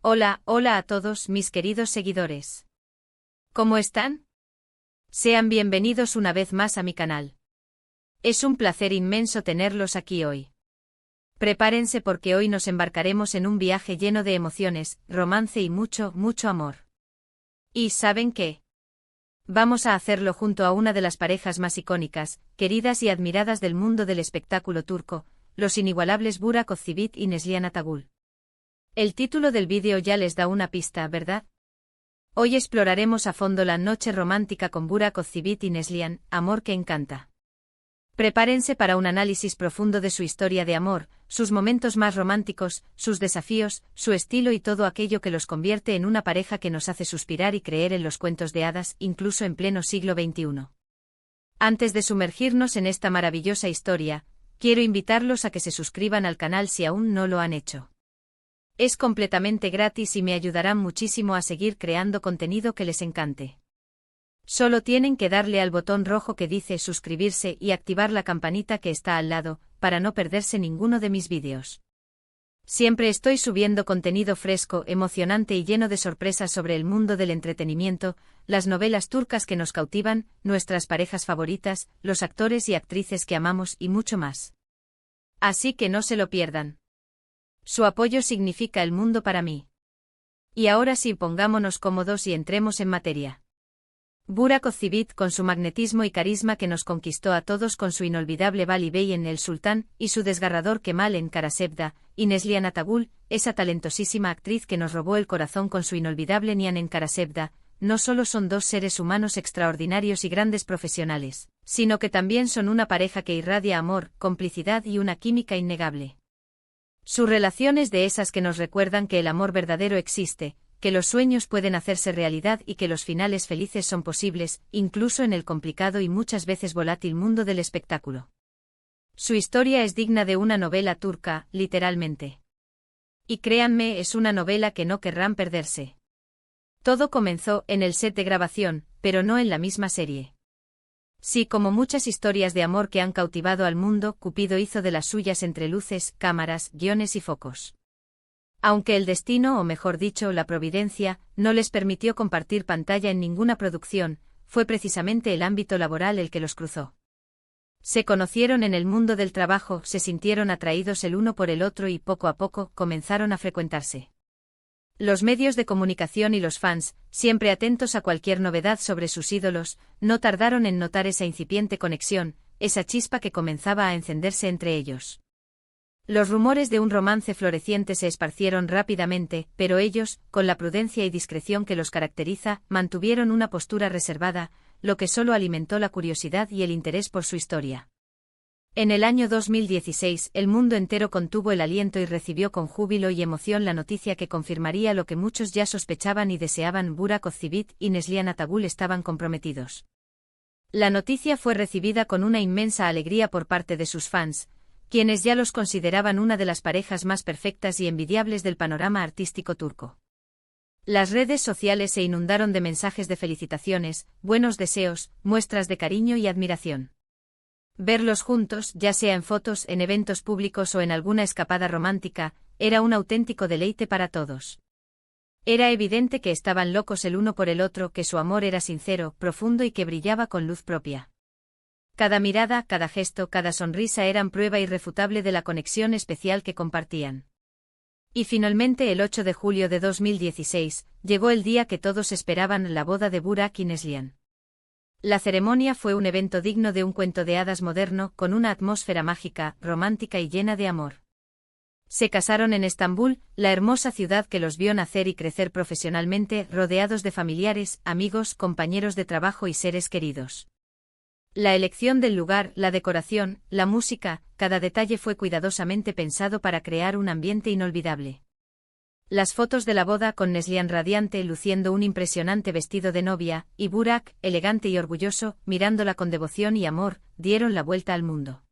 Hola, hola a todos mis queridos seguidores. ¿Cómo están? Sean bienvenidos una vez más a mi canal. Es un placer inmenso tenerlos aquí hoy. Prepárense porque hoy nos embarcaremos en un viaje lleno de emociones, romance y mucho, mucho amor. ¿Y saben qué? Vamos a hacerlo junto a una de las parejas más icónicas, queridas y admiradas del mundo del espectáculo turco, los inigualables Burak Özçivit y Neslihan Atagül. El título del vídeo ya les da una pista, ¿verdad? Hoy exploraremos a fondo la noche romántica con Burak Özçivit y Neslihan, amor que encanta. Prepárense para un análisis profundo de su historia de amor, sus momentos más románticos, sus desafíos, su estilo y todo aquello que los convierte en una pareja que nos hace suspirar y creer en los cuentos de hadas, incluso en pleno siglo XXI. Antes de sumergirnos en esta maravillosa historia, quiero invitarlos a que se suscriban al canal si aún no lo han hecho. Es completamente gratis y me ayudarán muchísimo a seguir creando contenido que les encante. Solo tienen que darle al botón rojo que dice suscribirse y activar la campanita que está al lado, para no perderse ninguno de mis vídeos. Siempre estoy subiendo contenido fresco, emocionante y lleno de sorpresas sobre el mundo del entretenimiento, las novelas turcas que nos cautivan, nuestras parejas favoritas, los actores y actrices que amamos y mucho más. Así que no se lo pierdan. Su apoyo significa el mundo para mí. Y ahora sí, pongámonos cómodos y entremos en materia. Burak Özçivit, con su magnetismo y carisma que nos conquistó a todos con su inolvidable Bali Bey en El Sultán y su desgarrador Kemal en Karasevda, y Neslihan Atagül, esa talentosísima actriz que nos robó el corazón con su inolvidable Nihan en Karasevda, no solo son dos seres humanos extraordinarios y grandes profesionales, sino que también son una pareja que irradia amor, complicidad y una química innegable. Su relación es de esas que nos recuerdan que el amor verdadero existe, que los sueños pueden hacerse realidad y que los finales felices son posibles, incluso en el complicado y muchas veces volátil mundo del espectáculo. Su historia es digna de una novela turca, literalmente. Y créanme, es una novela que no querrán perderse. Todo comenzó en el set de grabación, pero no en la misma serie. Sí, como muchas historias de amor que han cautivado al mundo, Cupido hizo de las suyas entre luces, cámaras, guiones y focos. Aunque el destino, o mejor dicho, la providencia, no les permitió compartir pantalla en ninguna producción, fue precisamente el ámbito laboral el que los cruzó. Se conocieron en el mundo del trabajo, se sintieron atraídos el uno por el otro y poco a poco comenzaron a frecuentarse. Los medios de comunicación y los fans, siempre atentos a cualquier novedad sobre sus ídolos, no tardaron en notar esa incipiente conexión, esa chispa que comenzaba a encenderse entre ellos. Los rumores de un romance floreciente se esparcieron rápidamente, pero ellos, con la prudencia y discreción que los caracteriza, mantuvieron una postura reservada, lo que solo alimentó la curiosidad y el interés por su historia. En el año 2016, el mundo entero contuvo el aliento y recibió con júbilo y emoción la noticia que confirmaría lo que muchos ya sospechaban y deseaban: Burak Özçivit y Neslihan Atagül estaban comprometidos. La noticia fue recibida con una inmensa alegría por parte de sus fans, quienes ya los consideraban una de las parejas más perfectas y envidiables del panorama artístico turco. Las redes sociales se inundaron de mensajes de felicitaciones, buenos deseos, muestras de cariño y admiración. Verlos juntos, ya sea en fotos, en eventos públicos o en alguna escapada romántica, era un auténtico deleite para todos. Era evidente que estaban locos el uno por el otro, que su amor era sincero, profundo y que brillaba con luz propia. Cada mirada, cada gesto, cada sonrisa eran prueba irrefutable de la conexión especial que compartían. Y finalmente, el 8 de julio de 2016, llegó el día que todos esperaban: la boda de Burak y Neslihan. La ceremonia fue un evento digno de un cuento de hadas moderno, con una atmósfera mágica, romántica y llena de amor. Se casaron en Estambul, la hermosa ciudad que los vio nacer y crecer profesionalmente, rodeados de familiares, amigos, compañeros de trabajo y seres queridos. La elección del lugar, la decoración, la música, cada detalle fue cuidadosamente pensado para crear un ambiente inolvidable. Las fotos de la boda, con Neslihan radiante luciendo un impresionante vestido de novia, y Burak, elegante y orgulloso, mirándola con devoción y amor, dieron la vuelta al mundo.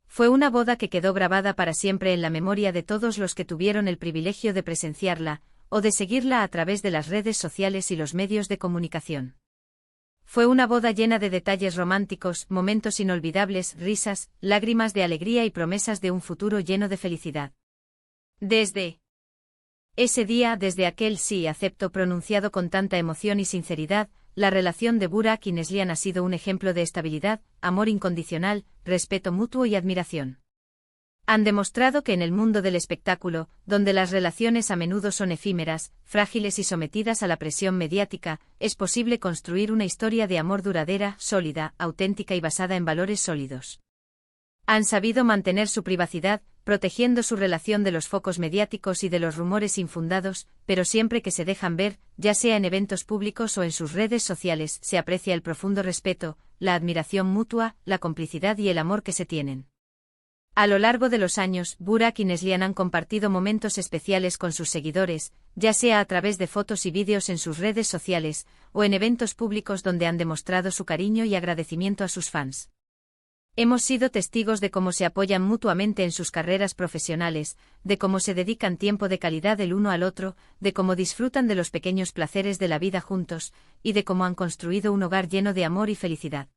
Fue una boda que quedó grabada para siempre en la memoria de todos los que tuvieron el privilegio de presenciarla, o de seguirla a través de las redes sociales y los medios de comunicación. Fue una boda llena de detalles románticos, momentos inolvidables, risas, lágrimas de alegría y promesas de un futuro lleno de felicidad. Desde Ese día, desde aquel sí acepto pronunciado con tanta emoción y sinceridad, la relación de Burak y Neslihan ha sido un ejemplo de estabilidad, amor incondicional, respeto mutuo y admiración. Han demostrado que en el mundo del espectáculo, donde las relaciones a menudo son efímeras, frágiles y sometidas a la presión mediática, es posible construir una historia de amor duradera, sólida, auténtica y basada en valores sólidos. Han sabido mantener su privacidad, protegiendo su relación de los focos mediáticos y de los rumores infundados, pero siempre que se dejan ver, ya sea en eventos públicos o en sus redes sociales, se aprecia el profundo respeto, la admiración mutua, la complicidad y el amor que se tienen. A lo largo de los años, Burak y Neslihan han compartido momentos especiales con sus seguidores, ya sea a través de fotos y vídeos en sus redes sociales, o en eventos públicos donde han demostrado su cariño y agradecimiento a sus fans. Hemos sido testigos de cómo se apoyan mutuamente en sus carreras profesionales, de cómo se dedican tiempo de calidad el uno al otro, de cómo disfrutan de los pequeños placeres de la vida juntos, y de cómo han construido un hogar lleno de amor y felicidad.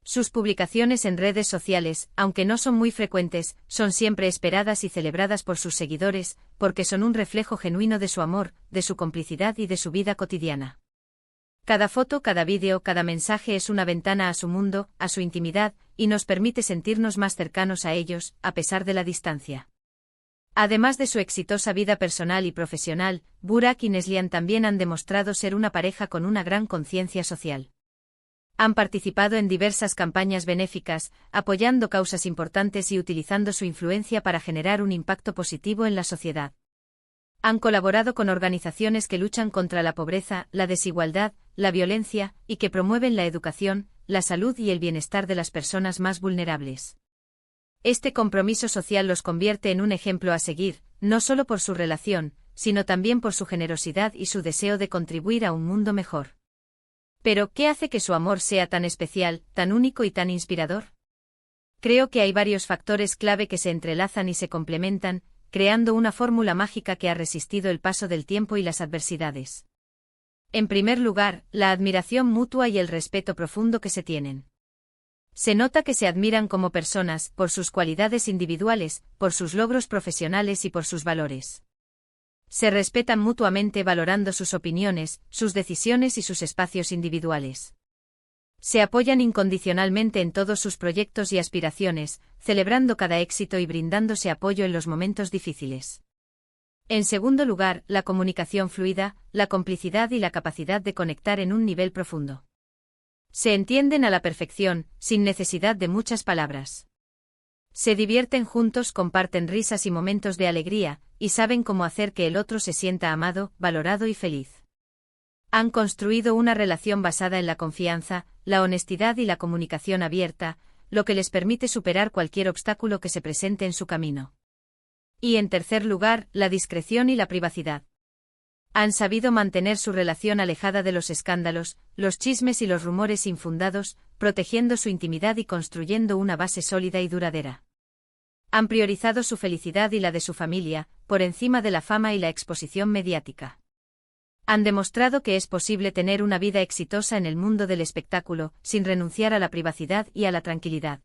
Sus publicaciones en redes sociales, aunque no son muy frecuentes, son siempre esperadas y celebradas por sus seguidores, porque son un reflejo genuino de su amor, de su complicidad y de su vida cotidiana. Cada foto, cada vídeo, cada mensaje es una ventana a su mundo, a su intimidad, y nos permite sentirnos más cercanos a ellos, a pesar de la distancia. Además de su exitosa vida personal y profesional, Burak y Neslihan también han demostrado ser una pareja con una gran conciencia social. Han participado en diversas campañas benéficas, apoyando causas importantes y utilizando su influencia para generar un impacto positivo en la sociedad. Han colaborado con organizaciones que luchan contra la pobreza, la desigualdad, la violencia, y que promueven la educación, la salud y el bienestar de las personas más vulnerables. Este compromiso social los convierte en un ejemplo a seguir, no solo por su relación, sino también por su generosidad y su deseo de contribuir a un mundo mejor. Pero, ¿qué hace que su amor sea tan especial, tan único y tan inspirador? Creo que hay varios factores clave que se entrelazan y se complementan, creando una fórmula mágica que ha resistido el paso del tiempo y las adversidades. En primer lugar, la admiración mutua y el respeto profundo que se tienen. Se nota que se admiran como personas, por sus cualidades individuales, por sus logros profesionales y por sus valores. Se respetan mutuamente valorando sus opiniones, sus decisiones y sus espacios individuales. Se apoyan incondicionalmente en todos sus proyectos y aspiraciones, celebrando cada éxito y brindándose apoyo en los momentos difíciles. En segundo lugar, la comunicación fluida, la complicidad y la capacidad de conectar en un nivel profundo. Se entienden a la perfección, sin necesidad de muchas palabras. Se divierten juntos, comparten risas y momentos de alegría, y saben cómo hacer que el otro se sienta amado, valorado y feliz. Han construido una relación basada en la confianza, la honestidad y la comunicación abierta, lo que les permite superar cualquier obstáculo que se presente en su camino. Y en tercer lugar, la discreción y la privacidad. Han sabido mantener su relación alejada de los escándalos, los chismes y los rumores infundados, protegiendo su intimidad y construyendo una base sólida y duradera. Han priorizado su felicidad y la de su familia, por encima de la fama y la exposición mediática. Han demostrado que es posible tener una vida exitosa en el mundo del espectáculo, sin renunciar a la privacidad y a la tranquilidad.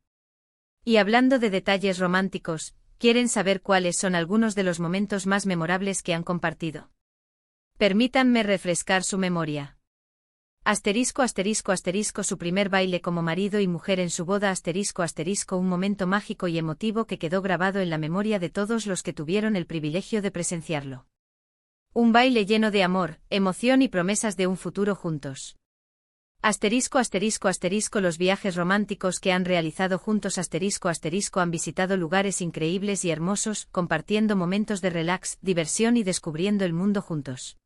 Y hablando de detalles románticos, ¿quieren saber cuáles son algunos de los momentos más memorables que han compartido? Permítanme refrescar su memoria. Su primer baile como marido y mujer en su boda un momento mágico y emotivo que quedó grabado en la memoria de todos los que tuvieron el privilegio de presenciarlo. Un baile lleno de amor, emoción y promesas de un futuro juntos. Los viajes románticos que han realizado juntos han visitado lugares increíbles y hermosos, compartiendo momentos de relax, diversión y descubriendo el mundo juntos.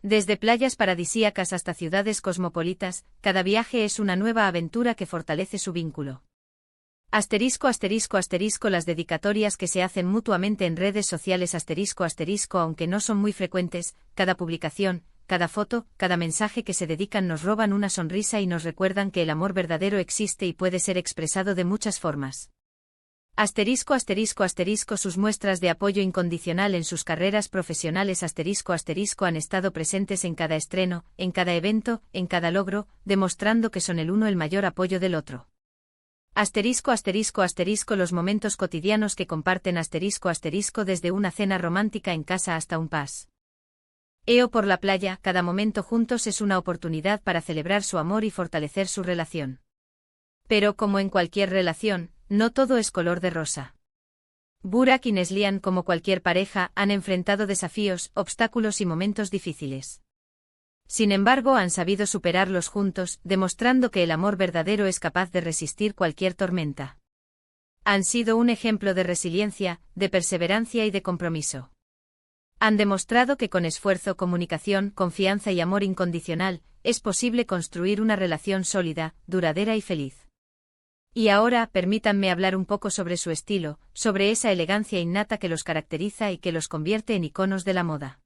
Desde playas paradisíacas hasta ciudades cosmopolitas, cada viaje es una nueva aventura que fortalece su vínculo. Las dedicatorias que se hacen mutuamente en redes sociales aunque no son muy frecuentes, cada publicación, cada foto, cada mensaje que se dedican nos roban una sonrisa y nos recuerdan que el amor verdadero existe y puede ser expresado de muchas formas. Sus muestras de apoyo incondicional en sus carreras profesionales han estado presentes en cada estreno, en cada evento, en cada logro, demostrando que son el uno el mayor apoyo del otro. Asterisco asterisco asterisco los momentos cotidianos que comparten asterisco asterisco desde una cena romántica en casa hasta un paseo por la playa, cada momento juntos es una oportunidad para celebrar su amor y fortalecer su relación. Pero como en cualquier relación, no todo es color de rosa. Burak y Neslihan, como cualquier pareja, han enfrentado desafíos, obstáculos y momentos difíciles. Sin embargo, han sabido superarlos juntos, demostrando que el amor verdadero es capaz de resistir cualquier tormenta. Han sido un ejemplo de resiliencia, de perseverancia y de compromiso. Han demostrado que con esfuerzo, comunicación, confianza y amor incondicional, es posible construir una relación sólida, duradera y feliz. Y ahora, permítanme hablar un poco sobre su estilo, sobre esa elegancia innata que los caracteriza y que los convierte en iconos de la moda.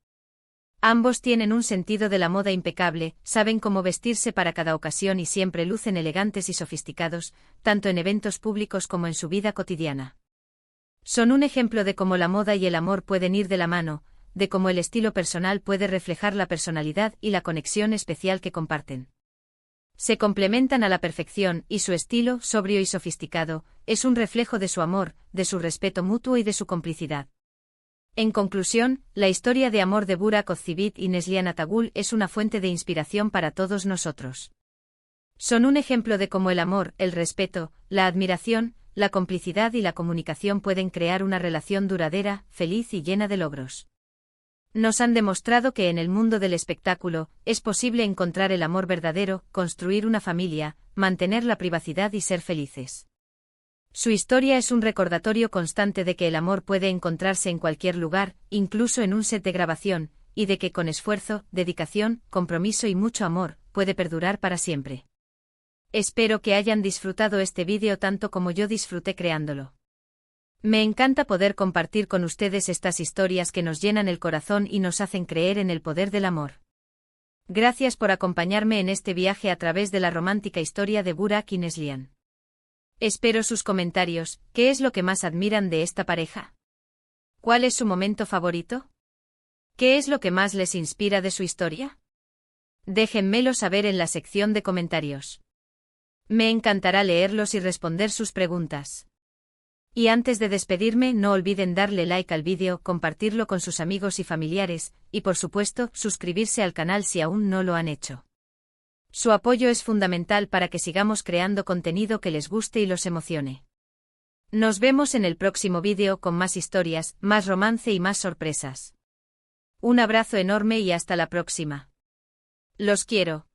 Ambos tienen un sentido de la moda impecable, saben cómo vestirse para cada ocasión y siempre lucen elegantes y sofisticados, tanto en eventos públicos como en su vida cotidiana. Son un ejemplo de cómo la moda y el amor pueden ir de la mano, de cómo el estilo personal puede reflejar la personalidad y la conexión especial que comparten. Se complementan a la perfección, y su estilo, sobrio y sofisticado, es un reflejo de su amor, de su respeto mutuo y de su complicidad. En conclusión, la historia de amor de Burak Özçivit y Neslihan Atagül es una fuente de inspiración para todos nosotros. Son un ejemplo de cómo el amor, el respeto, la admiración, la complicidad y la comunicación pueden crear una relación duradera, feliz y llena de logros. Nos han demostrado que en el mundo del espectáculo, es posible encontrar el amor verdadero, construir una familia, mantener la privacidad y ser felices. Su historia es un recordatorio constante de que el amor puede encontrarse en cualquier lugar, incluso en un set de grabación, y de que con esfuerzo, dedicación, compromiso y mucho amor, puede perdurar para siempre. Espero que hayan disfrutado este vídeo tanto como yo disfruté creándolo. Me encanta poder compartir con ustedes estas historias que nos llenan el corazón y nos hacen creer en el poder del amor. Gracias por acompañarme en este viaje a través de la romántica historia de Burak y Neslihan. Espero sus comentarios. ¿Qué es lo que más admiran de esta pareja? ¿Cuál es su momento favorito? ¿Qué es lo que más les inspira de su historia? Déjenmelo saber en la sección de comentarios. Me encantará leerlos y responder sus preguntas. Y antes de despedirme, no olviden darle like al vídeo, compartirlo con sus amigos y familiares, y por supuesto, suscribirse al canal si aún no lo han hecho. Su apoyo es fundamental para que sigamos creando contenido que les guste y los emocione. Nos vemos en el próximo vídeo con más historias, más romance y más sorpresas. Un abrazo enorme y hasta la próxima. Los quiero.